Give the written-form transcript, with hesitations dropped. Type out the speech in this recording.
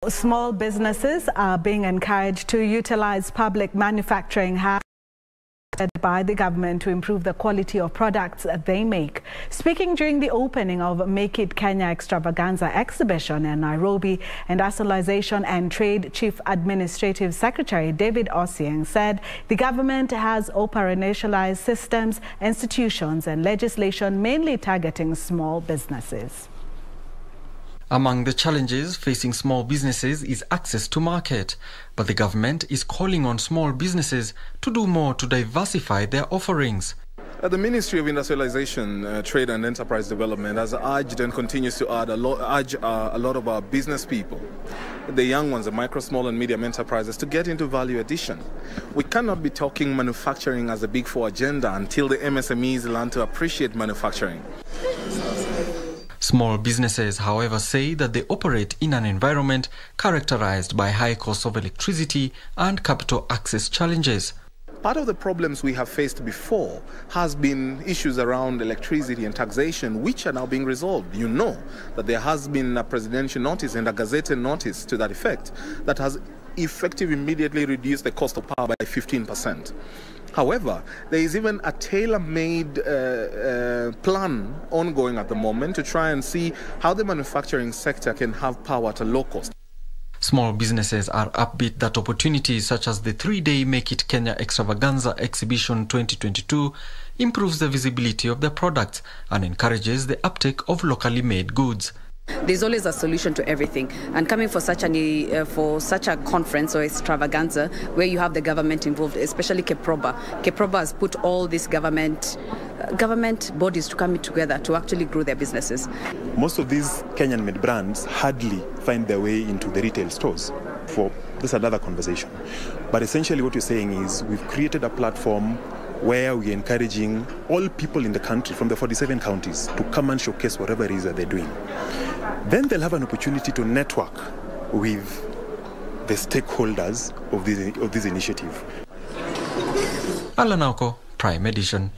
Small businesses are being encouraged to utilize public manufacturing by the government to improve the quality of products that they make. Speaking during the opening of Make It Kenya Extravaganza Exhibition in Nairobi, Industrialization and Trade Chief Administrative Secretary David Osiany said the government has operationalized systems, institutions and legislation mainly targeting small businesses. Among the challenges facing small businesses is access to market, but the government is calling on small businesses to do more to diversify their offerings. The Ministry of Industrialization, Trade and Enterprise Development has urged and continues to urge a lot of our business people, the young ones, the micro, small and medium enterprises, to get into value addition. We cannot be talking manufacturing as a Big Four agenda until the MSMEs learn to appreciate manufacturing. Small businesses, however, say that they operate in an environment characterized by high costs of electricity and capital access challenges. Part of the problems we have faced before has been issues around electricity and taxation, which are now being resolved. You know that there has been a presidential notice and a gazetted notice to that effect that has effectively immediately reduced the cost of power by 15%. However, there is even a tailor-made plan ongoing at the moment to try and see how the manufacturing sector can have power at a low cost. Small businesses are upbeat that opportunities such as the 3-day Make It Kenya Extravaganza Exhibition 2022 improves the visibility of their products and encourages the uptake of locally made goods. There's always a solution to everything, and coming for such a conference or extravaganza where you have the government involved, especially KEPROBA. KEPROBA has put all these government bodies to come together to actually grow their businesses. Most of these Kenyan-made brands hardly find their way into the retail stores. This is another conversation. But essentially what you're saying is we've created a platform where we're encouraging all people in the country from the 47 counties to come and showcase whatever it is that they're doing. Then they'll have an opportunity to network with the stakeholders of this initiative. Alanauko, Prime Edition.